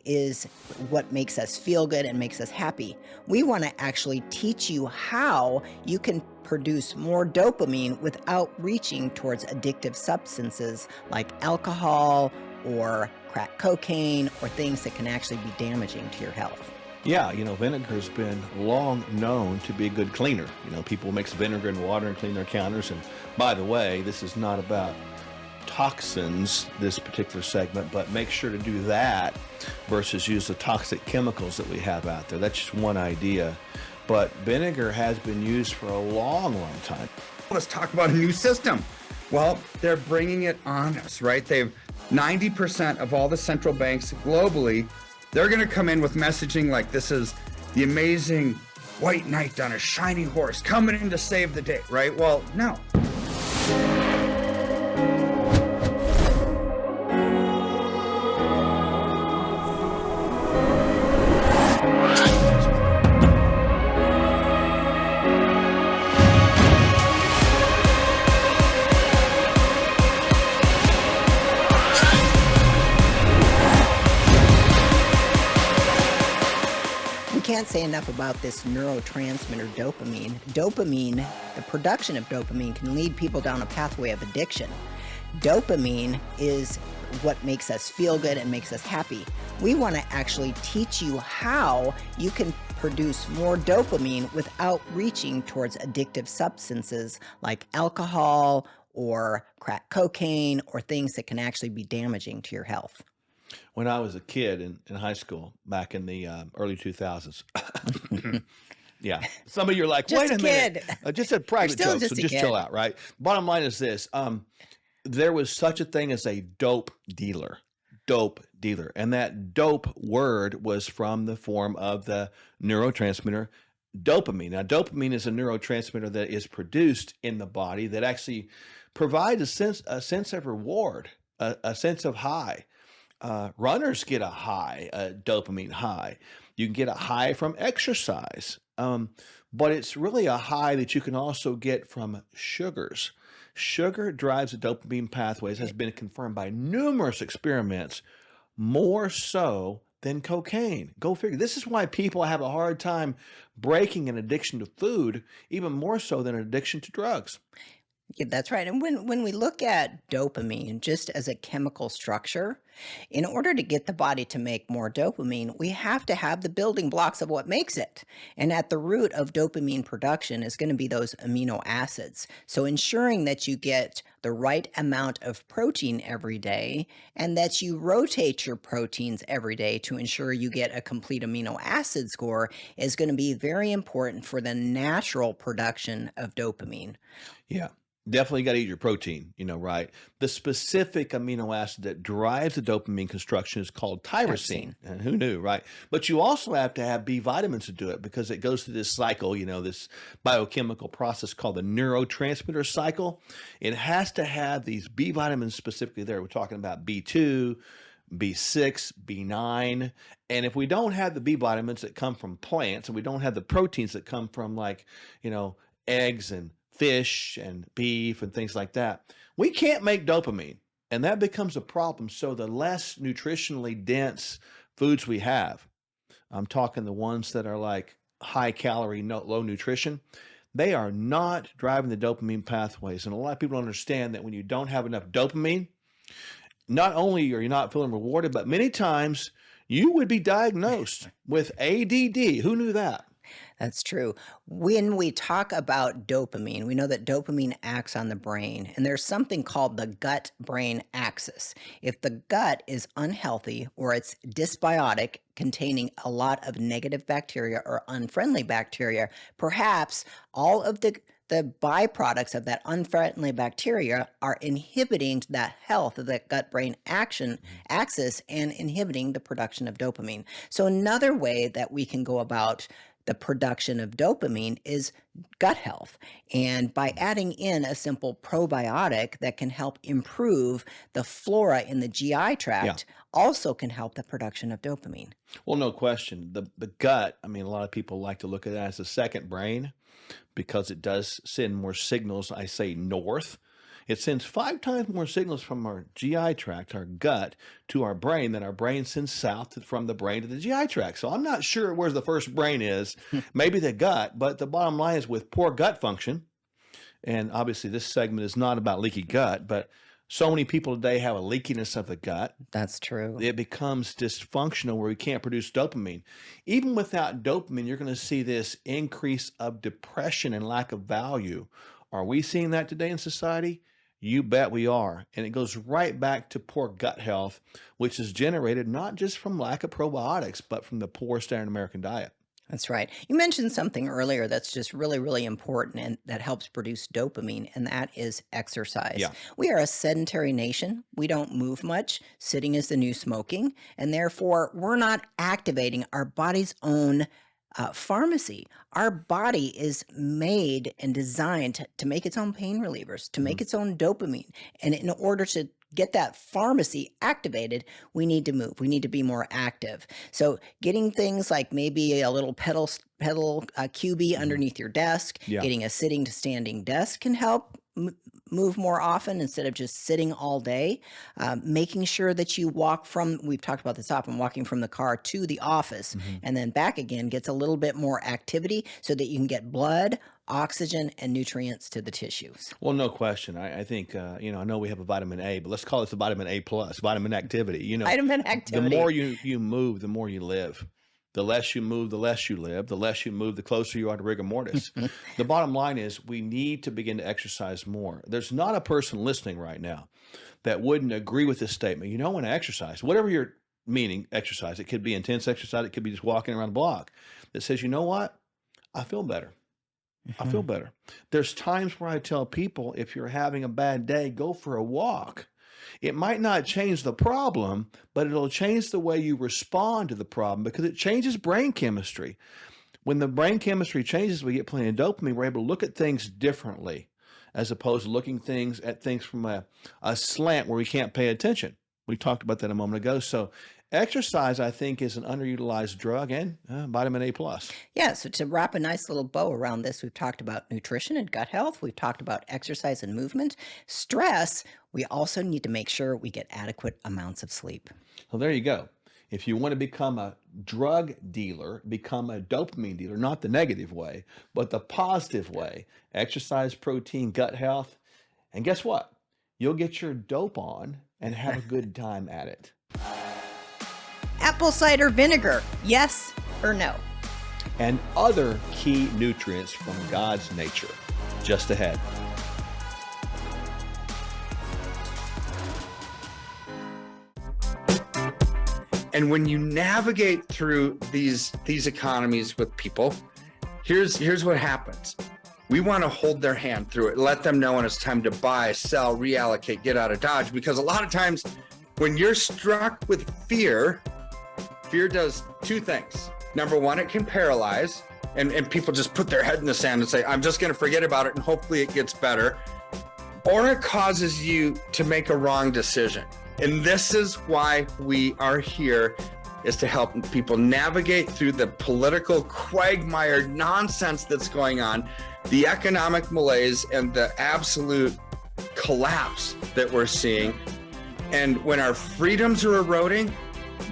is what makes us feel good and makes us happy. We want to actually teach you how you can produce more dopamine without reaching towards addictive substances like alcohol or crack cocaine or things that can actually be damaging to your health. Yeah, vinegar's been long known to be a good cleaner. People mix vinegar and water and clean their counters. And by the way, this is not about toxins, this particular segment, but make sure to do that versus use the toxic chemicals that we have out there. That's just one idea. But vinegar has been used for a long, long time. Let's talk about a new system. Well, they're bringing it on us, right? They've 90% of all the central banks globally, they're going to come in with messaging like this is the amazing white knight on a shiny horse coming in to save the day, right? Well, no. Can't say enough about this neurotransmitter dopamine. Dopamine, the production of dopamine can lead people down a pathway of addiction. Dopamine is what makes us feel good and makes us happy. We want to actually teach you how you can produce more dopamine without reaching towards addictive substances like alcohol or crack cocaine or things that can actually be damaging to your health. When I was a kid in high school back in the early 2000s, yeah, some of you are like, Just wait a a minute, kid. just a private still joke, just so a just kid. chill out, right? Bottom line is this, there was such a thing as a dope dealer, and that dope word was from the form of the neurotransmitter dopamine. Now, dopamine is a neurotransmitter that is produced in the body that actually provides a sense of reward, a sense of high. Runners get a high, a dopamine high. You can get a high from exercise, but it's really a high that you can also get from sugars. Sugar drives the dopamine pathways, has been confirmed by numerous experiments, more so than cocaine. Go figure. This is why people have a hard time breaking an addiction to food, even more so than an addiction to drugs. Yeah, that's right. And when we look at dopamine just as a chemical structure, in order to get the body to make more dopamine, we have to have the building blocks of what makes it. And at the root of dopamine production is going to be those amino acids. So ensuring that you get the right amount of protein every day and that you rotate your proteins every day to ensure you get a complete amino acid score is going to be very important for the natural production of dopamine. Yeah. Definitely got to eat your protein, right? The specific amino acid that drives the dopamine construction is called tyrosine. And who knew, right? But you also have to have B vitamins to do it because it goes through this cycle, this biochemical process called the neurotransmitter cycle. It has to have these B vitamins specifically there. We're talking about B2, B6, B9. And if we don't have the B vitamins that come from plants and we don't have the proteins that come from eggs and fish and beef and things like that, we can't make dopamine. And that becomes a problem. So the less nutritionally dense foods we have, I'm talking the ones that are like high calorie, low nutrition, they are not driving the dopamine pathways. And a lot of people don't understand that when you don't have enough dopamine, not only are you not feeling rewarded, but many times you would be diagnosed with ADD. Who knew that? That's true. When we talk about dopamine, we know that dopamine acts on the brain, and there's something called the gut-brain axis. If the gut is unhealthy or it's dysbiotic, containing a lot of negative bacteria or unfriendly bacteria, perhaps all of the byproducts of that unfriendly bacteria are inhibiting that health of that gut-brain action axis and inhibiting the production of dopamine. So another way that we can go about the production of dopamine is gut health. And by adding in a simple probiotic that can help improve the flora in the GI tract also can help the production of dopamine. Well, no question. The gut, a lot of people like to look at that as a second brain because it does send more signals, I say north, It sends 5 times more signals from our GI tract, our gut, to our brain than our brain sends south from the brain to the GI tract. So I'm not sure where the first brain is, maybe the gut, but the bottom line is with poor gut function, and obviously this segment is not about leaky gut, but so many people today have a leakiness of the gut. That's true. It becomes dysfunctional where we can't produce dopamine. Even without dopamine, you're going to see this increase of depression and lack of value. Are we seeing that today in society? You bet we are. And it goes right back to poor gut health, which is generated not just from lack of probiotics, but from the poor standard American diet. That's right. You mentioned something earlier that's just really, really important and that helps produce dopamine, and that is exercise. Yeah. We are a sedentary nation. We don't move much. Sitting is the new smoking, and therefore we're not activating our body's own pharmacy. Our body is made and designed to make its own pain relievers, to make its own dopamine. And in order to get that pharmacy activated, we need to move. We need to be more active. So getting things like maybe a little pedal QB underneath your desk, Yeah. getting a sitting to standing desk can help move more often instead of just sitting all day. Making sure that you walk from, we've talked about this often, walking from the car to the office and then back again gets a little bit more activity so that you can get blood, oxygen, and nutrients to the tissues. Well, no question. I think, I know we have a vitamin A, but let's call it the vitamin A plus, vitamin activity. Vitamin activity. The more you move, the more you live. The less you move, the less you live. The less you move, the closer you are to rigor mortis. The bottom line is we need to begin to exercise more. There's not a person listening right now that wouldn't agree with this statement. You know, when I exercise, whatever you're meaning exercise, it could be intense exercise, it could be just walking around the block, that says, you know what? I feel better. I feel better. There's times where I tell people, if you're having a bad day, go for a walk. It might not change the problem, but it'll change the way you respond to the problem because it changes brain chemistry. When the brain chemistry changes, we get plenty of dopamine. We're able to look at things differently as opposed to looking at things from a slant where we can't pay attention. We talked about that a moment ago. So exercise, I think, is an underutilized drug and vitamin A plus. Yeah, so to wrap a nice little bow around this, we've talked about nutrition and gut health. We've talked about exercise and movement. Stress, we also need to make sure we get adequate amounts of sleep. So there you go. If you want to become a drug dealer, become a dopamine dealer, not the negative way, but the positive way, exercise, protein, gut health, and guess what? You'll get your dope on and have a good time at it. Apple cider vinegar, yes or no? And other key nutrients from God's nature. Just ahead. And when you navigate through these economies with people, here's what happens. We want to hold their hand through it, let them know when it's time to buy, sell, reallocate, get out of Dodge. Because a lot of times when you're struck with fear does two things. Number one, it can paralyze, and people just put their head in the sand and say, I'm just going to forget about it and hopefully it gets better. Or it causes you to make a wrong decision. And this is why we are here, is to help people navigate through the political quagmire nonsense that's going on, the economic malaise, and the absolute collapse that we're seeing. And when our freedoms are eroding,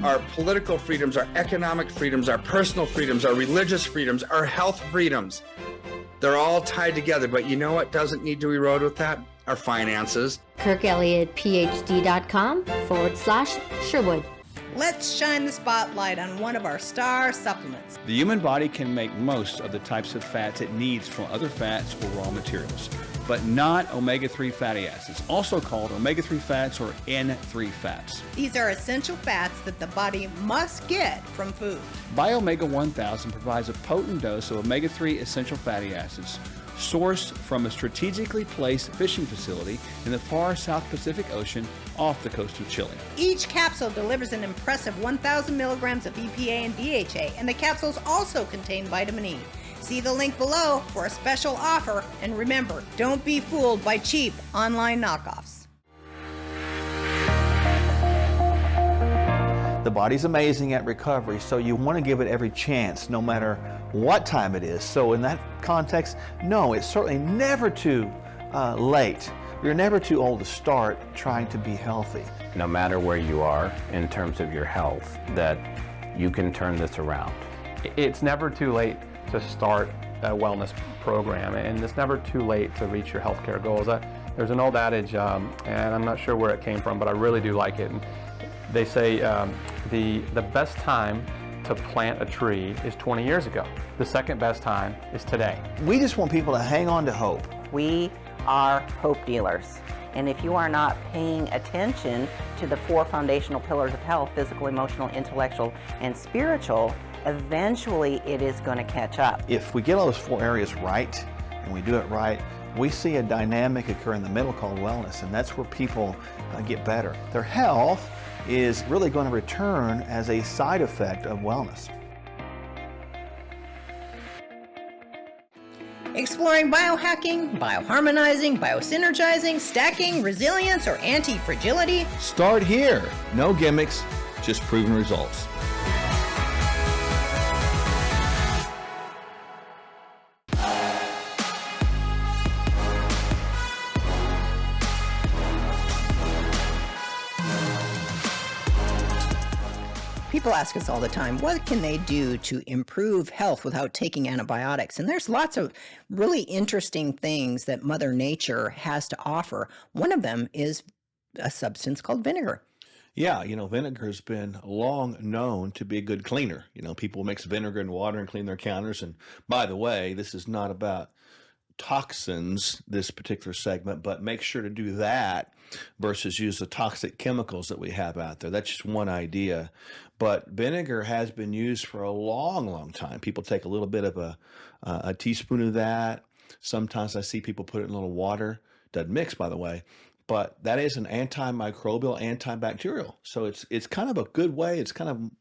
our political freedoms, our economic freedoms, our personal freedoms, our religious freedoms, our health freedoms, they're all tied together. But you know what doesn't need to erode with that? Our finances. KirkElliottPhD.com/Sherwood. Let's shine the spotlight on one of our star supplements. The human body can make most of the types of fats it needs from other fats or raw materials, but not omega-3 fatty acids, also called omega-3 fats or N3 fats. These are essential fats that the body must get from food. Biomega 1000 provides a potent dose of omega-3 essential fatty acids sourced from a strategically placed fishing facility in the far South Pacific Ocean off the coast of Chile. Each capsule delivers an impressive 1,000 milligrams of EPA and DHA, and the capsules also contain vitamin E. See the link below for a special offer, and remember, don't be fooled by cheap online knockoffs. The body's amazing at recovery, so you want to give it every chance, no matter what time it is. So in that context, no, it's certainly never too late you're never too old to start trying to be healthy. No matter where you are in terms of your health, that you can turn this around. It's never too late to start a wellness program, and it's never too late to reach your healthcare goals. There's an old adage, and I'm not sure where it came from, but I really do like it. And they say the best time to plant a tree is 20 years ago. The second best time is today. We just want people to hang on to hope. We are hope dealers. And if you are not paying attention to the 4 foundational pillars of health, physical, emotional, intellectual, and spiritual, eventually it is going to catch up. If we get all those 4 areas right, and we do it right, we see a dynamic occur in the middle called wellness, and that's where people get better. Their health is really going to return as a side effect of wellness. Exploring biohacking, bioharmonizing, biosynergizing, stacking, resilience, or anti-fragility? Start here. No gimmicks, just proven results. People ask us all the time, what can they do to improve health without taking antibiotics? And there's lots of really interesting things that Mother Nature has to offer. One of them is a substance called vinegar. Yeah, vinegar has been long known to be a good cleaner. People mix vinegar and water and clean their counters. And by the way, this is not about toxins, this particular segment, but make sure to do that versus use the toxic chemicals that we have out there. That's just one idea. But vinegar has been used for a long, long time. People take a little bit of a teaspoon of that. Sometimes I see people put it in a little water. Doesn't mix, by the way. But that is an antimicrobial, antibacterial. So it's kind of a good way. It's kind of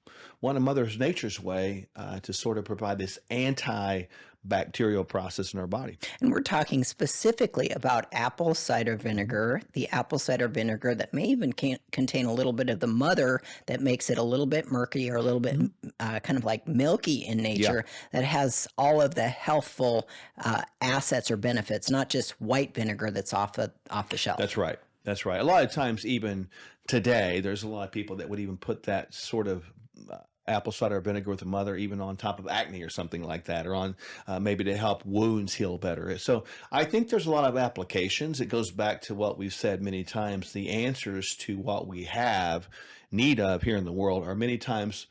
one of Mother Nature's way to sort of provide this antibacterial process in our body. And we're talking specifically about apple cider vinegar, the apple cider vinegar that may even contain a little bit of the mother that makes it a little bit murky or a little bit kind of like milky in nature, that has all of the healthful assets or benefits, not just white vinegar that's off the shelf. That's right. That's right. A lot of times, even today, there's a lot of people that would even put that sort of apple cider vinegar with the mother even on top of acne or something like that, or on maybe to help wounds heal better. So I think there's a lot of applications. It goes back to what we've said many times. The answers to what we have need of here in the world are many times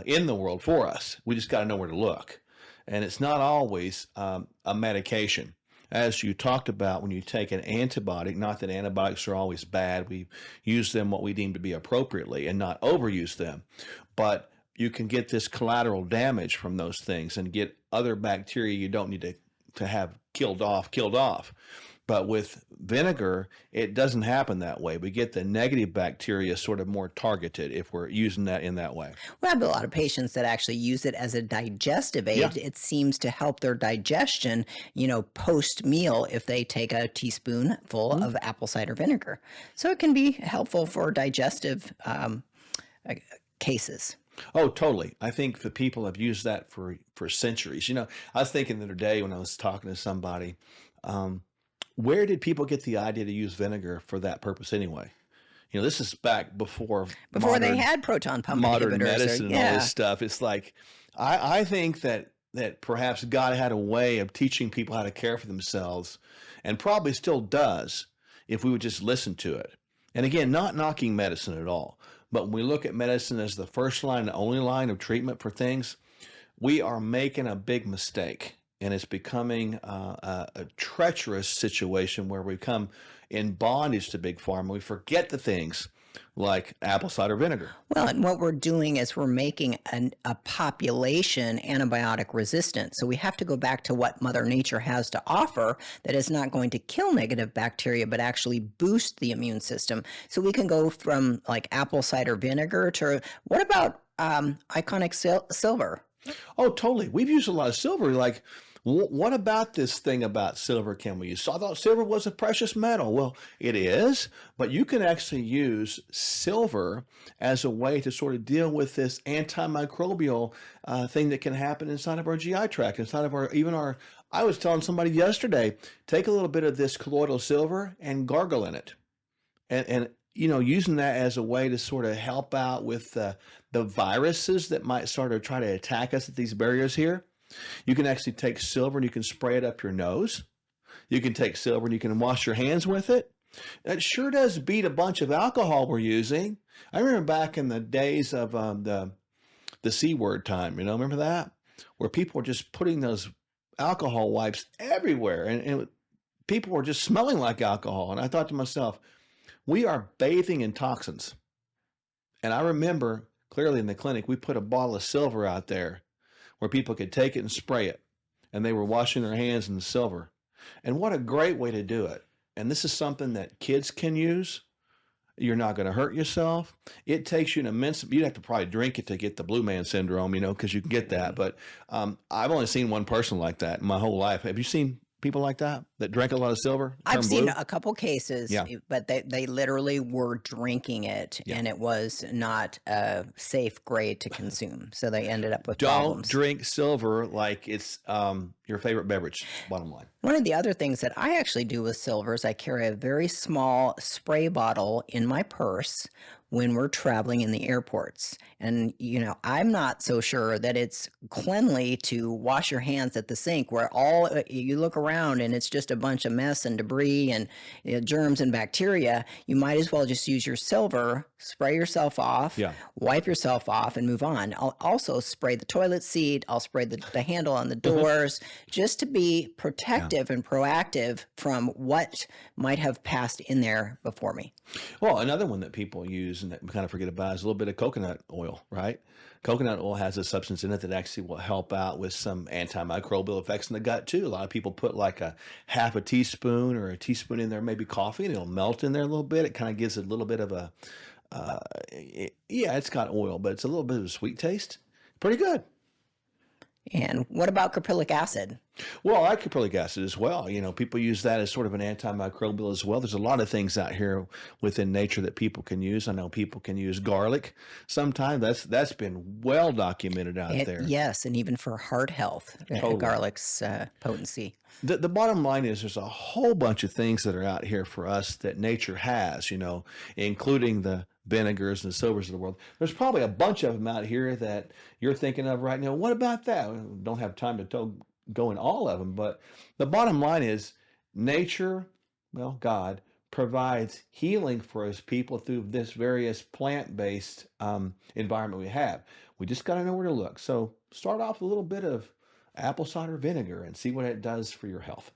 in the world for us. We just got to know where to look. And it's not always a medication. As you talked about, when you take an antibiotic, not that antibiotics are always bad, we use them what we deem to be appropriately and not overuse them. But you can get this collateral damage from those things and get other bacteria you don't need to have killed off. But with vinegar, it doesn't happen that way. We get the negative bacteria sort of more targeted if we're using that in that way. We have a lot of patients that actually use it as a digestive aid. Yeah. It seems to help their digestion, post-meal if they take a teaspoonful of apple cider vinegar. So it can be helpful for digestive cases. Oh, totally. I think the people have used that for centuries. I was thinking the other day when I was talking to somebody, where did people get the idea to use vinegar for that purpose anyway? This is back before they had proton pump modern inhibitors. medicine and all this stuff. It's like, I think that perhaps God had a way of teaching people how to care for themselves, and probably still does if we would just listen to it. And again, not knocking medicine at all. But when we look at medicine as the first line, the only line of treatment for things, we are making a big mistake. And it's becoming a treacherous situation where we come in bondage to Big Pharma. We forget the things like apple cider vinegar. Well, and what we're doing is we're making a population antibiotic resistant. So we have to go back to what Mother Nature has to offer that is not going to kill negative bacteria, but actually boost the immune system. So we can go from like apple cider vinegar to, what about iconic silver? Oh, totally. We've used a lot of silver. Like What about this thing about silver can we use? So I thought silver was a precious metal. Well, it is, but you can actually use silver as a way to sort of deal with this antimicrobial thing that can happen inside of our GI tract, inside of our. I was telling somebody yesterday, take a little bit of this colloidal silver and gargle in it, and using that as a way to sort of help out with the viruses that might sort of try to attack us at these barriers here. You can actually take silver and you can spray it up your nose. You can take silver and you can wash your hands with it. It sure does beat a bunch of alcohol we're using. I remember back in the days of the C word time, remember that? Where people were just putting those alcohol wipes everywhere and people were just smelling like alcohol. And I thought to myself, we are bathing in toxins. And I remember clearly in the clinic, we put a bottle of silver out there where people could take it and spray it. And they were washing their hands in the silver. And what a great way to do it. And this is something that kids can use. You're not going to hurt yourself. It takes you an immense, you'd have to probably drink it to get the blue man syndrome, because you can get that. But I've only seen one person like that in my whole life. Have you seen people like that drank a lot of silver? I've seen blue? a couple cases, Yeah. but they literally were drinking it, Yeah. and it was not a safe grade to consume. So they ended up with Don't problems. drink silver like it's your favorite beverage, bottom line. One of the other things that I actually do with silver is I carry a very small spray bottle in my purse when we're traveling in the airports. And, I'm not so sure that it's cleanly to wash your hands at the sink where you look around and it's just a bunch of mess and debris and germs and bacteria. You might as well just use your silver, spray yourself off, wipe yourself off, and move on. I'll also spray the toilet seat. I'll spray the handle on the doors just to be protective and proactive from what might have passed in there before me. Well, another one that people use and that we kind of forget about is a little bit of coconut oil, right? Coconut oil has a substance in it that actually will help out with some antimicrobial effects in the gut too. A lot of people put like a half a teaspoon or a teaspoon in there, maybe coffee, and it'll melt in there a little bit. It kind of gives it a little bit of a, it's got oil, but it's a little bit of a sweet taste. Pretty good. And what about caprylic acid? Well, I like caprylic acid as well. People use that as sort of an antimicrobial as well. There's a lot of things out here within nature that people can use. I know people can use garlic sometimes. That's been well documented out there. Yes, and even for heart health, Totally. garlic's potency. The bottom line is there's a whole bunch of things that are out here for us that nature has, including the vinegars and the silvers of the world. There's probably a bunch of them out here that you're thinking of right now. What about that? We don't have time to go in all of them, but the bottom line is nature, God, provides healing for us people through this various plant-based environment we have. We just got to know where to look. So start off with a little bit of apple cider vinegar and see what it does for your health.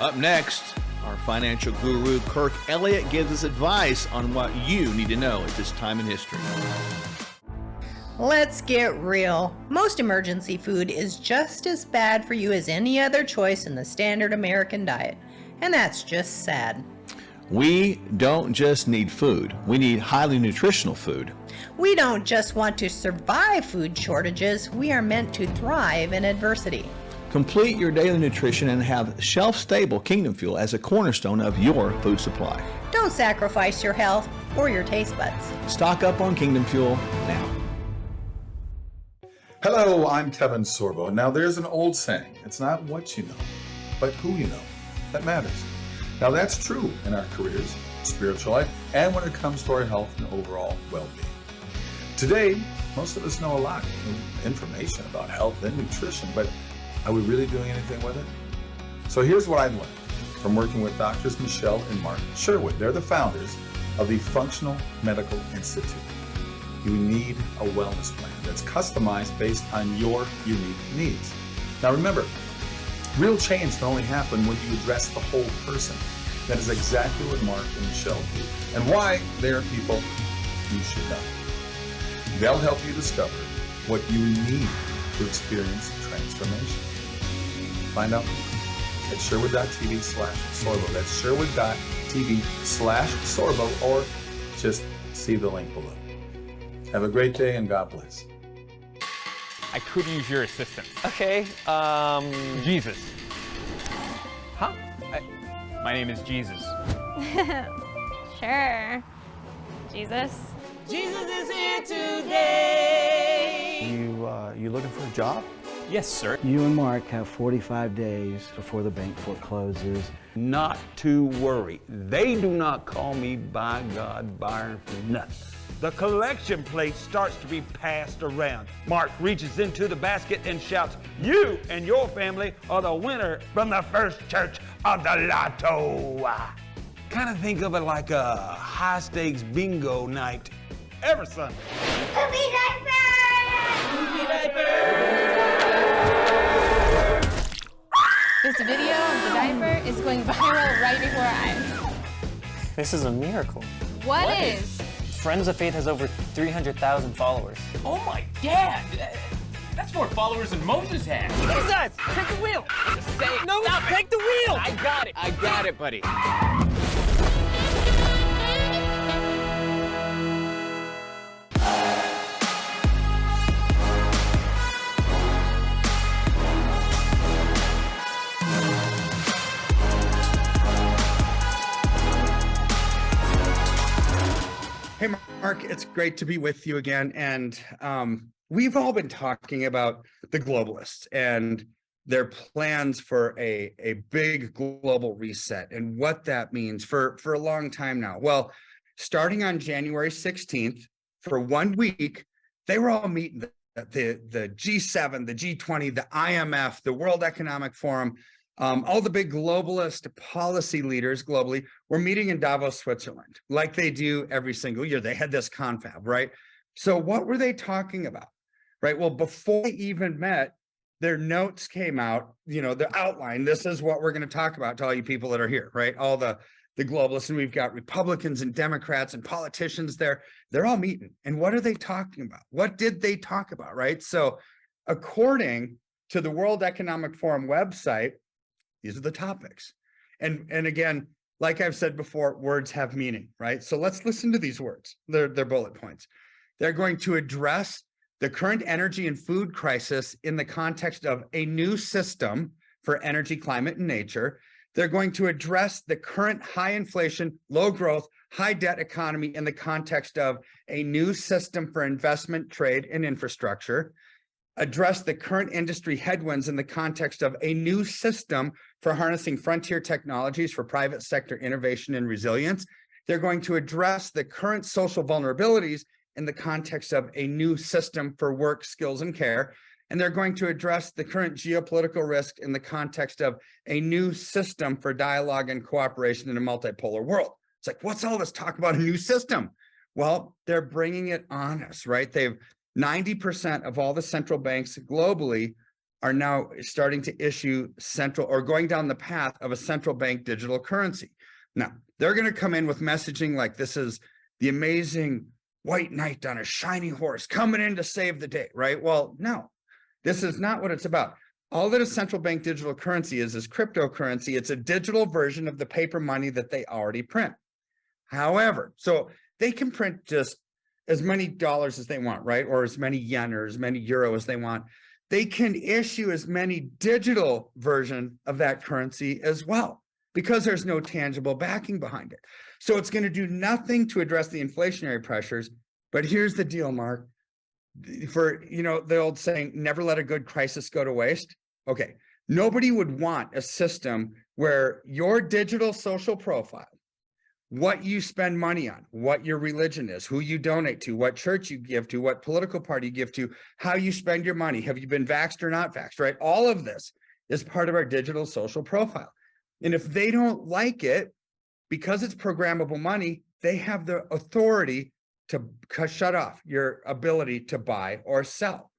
Up next, our financial guru, Kirk Elliott, gives us advice on what you need to know at this time in history. Let's get real. Most emergency food is just as bad for you as any other choice in the standard American diet. And that's just sad. We don't just need food. We need highly nutritional food. We don't just want to survive food shortages. We are meant to thrive in adversity. Complete your daily nutrition and have shelf-stable Kingdom Fuel as a cornerstone of your food supply. Don't sacrifice your health or your taste buds. Stock up on Kingdom Fuel now. Hello, I'm Kevin Sorbo. Now, there's an old saying, it's not what you know, but who you know that matters. Now, that's true in our careers, spiritual life, and when it comes to our health and overall well-being. Today, most of us know a lot of information about health and nutrition, but are we really doing anything with it? So here's what I've learned from working with Doctors Michele and Mark Sherwood. They're the founders of the Functional Medical Institute. You need a wellness plan that's customized based on your unique needs. Now remember, real change can only happen when you address the whole person. That is exactly what Mark and Michele do, and why they are people you should know. They'll help you discover what you need to experience transformation. Find out at Sherwood.tv/Sorbo. That's Sherwood.tv/Sorbo, or just see the link below. Have a great day and God bless. I could use your assistance. Okay, Jesus. Huh? My name is Jesus. Sure. Jesus. Jesus is here today. You looking for a job? Yes, sir. You and Mark have 45 days before the bank forecloses. Not to worry. They do not call me by God Byron for nothing. The collection plate starts to be passed around. Mark reaches into the basket and shouts, "You and your family are the winner from the first church of the lotto." Kind of think of it like a high-stakes bingo night every Sunday. Poopy diaper! This video of the diaper is going viral right before our eyes. This is a miracle. What is? Friends of Faith has over 300,000 followers. Oh my dad! That's more followers than Moses had. Jesus! Take the wheel! Just say it. No, take the wheel! I got it, buddy. Hey, Mark, it's great to be with you again. And we've all been talking about the globalists and their plans for a big global reset and what that means for a long time now. Well, starting on January 16th, for 1 week, they were all meeting the G7, the G20, the IMF, the World Economic Forum. All the big globalist policy leaders globally were meeting in Davos, Switzerland, like they do every single year. They had this confab, right? So what were they talking about, right? Well, before they even met, their notes came out, the outline. This is what we're going to talk about to all you people that are here, right? All the globalists, and we've got Republicans and Democrats and politicians there. They're all meeting. And what are they talking about? What did they talk about, right? So according to the World Economic Forum website, these are the topics. And again, like I've said before, words have meaning, right? So let's listen to these words. They're bullet points. They're going to address the current energy and food crisis in the context of a new system for energy, climate, and nature. They're going to address the current high inflation, low growth, high debt economy in the context of a new system for investment, trade, and infrastructure. Address the current industry headwinds in the context of a new system for harnessing frontier technologies for private sector innovation and resilience. They're going to address the current social vulnerabilities in the context of a new system for work, skills, and care. And they're going to address the current geopolitical risk in the context of a new system for dialogue and cooperation in a multipolar world. It's like, what's all this talk about a new system? Well, they're bringing it on us, right? 90% of all the central banks globally are now starting to issue going down the path of a central bank digital currency. Now, they're going to come in with messaging like this is the amazing white knight on a shiny horse coming in to save the day, right? Well, no, this is not what it's about. All that a central bank digital currency is cryptocurrency. It's a digital version of the paper money that they already print. However, so they can print just as many dollars as they want, right? Or as many yen or as many euro as they want. They can issue as many digital version of that currency as well, because there's no tangible backing behind it. So it's going to do nothing to address the inflationary pressures. But here's the deal, Mark. For, the old saying, never let a good crisis go to waste. Okay. Nobody would want a system where your digital social profile, what you spend money on, what your religion is, who you donate to, what church you give to, what political party you give to, how you spend your money, have you been vaxxed or not vaxxed, right? All of this is part of our digital social profile. And if they don't like it, because it's programmable money, they have the authority to shut off your ability to buy or sell.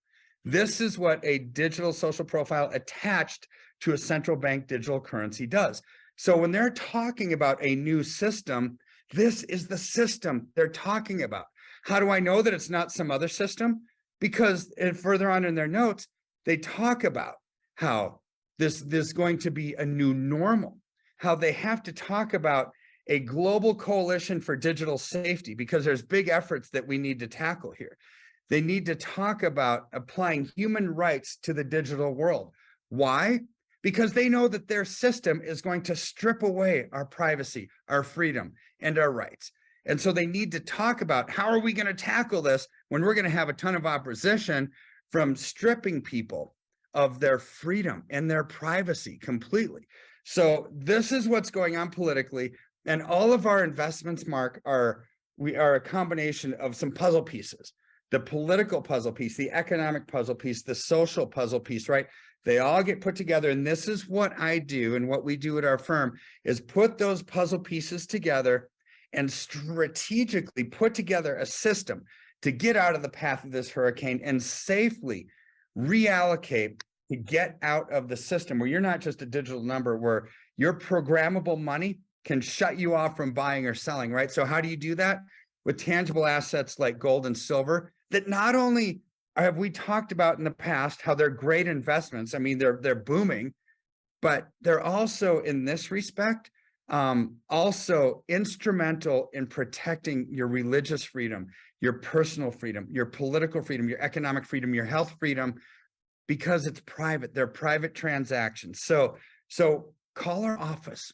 This is what a digital social profile attached to a central bank digital currency does. So when they're talking about a new system, this is the system they're talking about. How do I know that it's not some other system? Because further on in their notes, they talk about how this is going to be a new normal, how they have to talk about a global coalition for digital safety because there's big efforts that we need to tackle here. They need to talk about applying human rights to the digital world. Why? Because they know that their system is going to strip away our privacy, our freedom, and our rights. And so they need to talk about how are we going to tackle this when we're going to have a ton of opposition from stripping people of their freedom and their privacy completely. So this is what's going on politically. And all of our investments, Mark, are a combination of some puzzle pieces. The political puzzle piece, the economic puzzle piece, the social puzzle piece, right? They all get put together. And this is what I do and what we do at our firm is put those puzzle pieces together and strategically put together a system to get out of the path of this hurricane and safely reallocate to get out of the system where you're not just a digital number, where your programmable money can shut you off from buying or selling, right? So how do you do that? With tangible assets like gold and silver that not only have we talked about in the past how they're great investments. I mean, they're booming, but they're also in this respect, also instrumental in protecting your religious freedom, your personal freedom, your political freedom, your economic freedom, your health freedom, because it's private. They're private transactions. So call our office.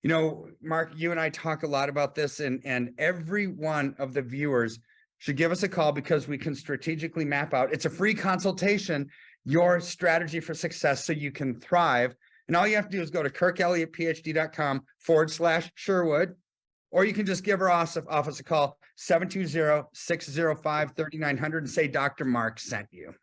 You know, Mark, you and I talk a lot about this, and every one of the viewers should give us a call because we can strategically map out. It's a free consultation, your strategy for success so you can thrive. And all you have to do is go to kirkelliottphd.com/Sherwood, or you can just give our office a call, 720-605-3900, and say Dr. Mark sent you.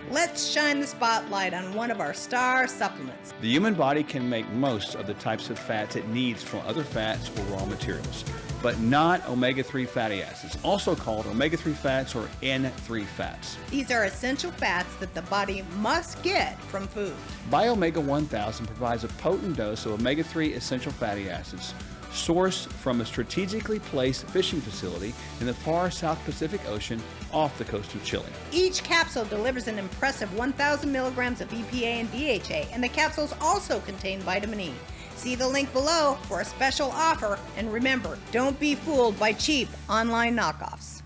Let's shine the spotlight on one of our star supplements. The human body can make most of the types of fats it needs from other fats or raw materials, but not omega-3 fatty acids, also called omega-3 fats or N3 fats. These are essential fats that the body must get from food. Biomega 1000 provides a potent dose of omega-3 essential fatty acids sourced from a strategically placed fishing facility in the far South Pacific Ocean off the coast of Chile. Each capsule delivers an impressive 1,000 milligrams of EPA and DHA, and the capsules also contain vitamin E. See the link below for a special offer, and remember, don't be fooled by cheap online knockoffs.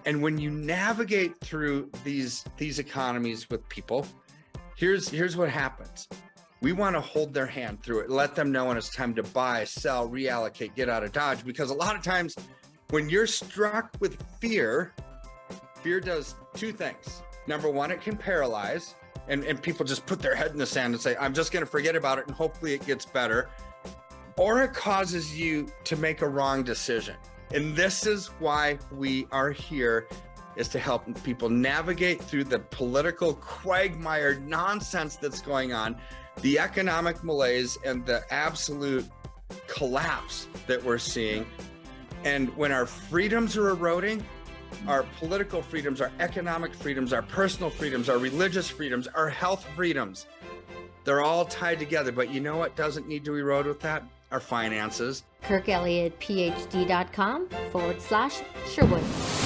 And when you navigate through these economies with people, here's what happens. We want to hold their hand through it, let them know when it's time to buy, sell, reallocate, get out of Dodge. Because a lot of times when you're struck with fear does two things. Number one, it can paralyze, and people just put their head in the sand and say, I'm just going to forget about it and hopefully it gets better. Or it causes you to make a wrong decision. And this is why we are here, is to help people navigate through the political quagmire nonsense that's going on, the economic malaise, and the absolute collapse that we're seeing. And when our freedoms are eroding, our political freedoms, our economic freedoms, our personal freedoms, our religious freedoms, our health freedoms, they're all tied together. But you know what doesn't need to erode with that? Our finances. kirkelliottphd.com/Sherwood.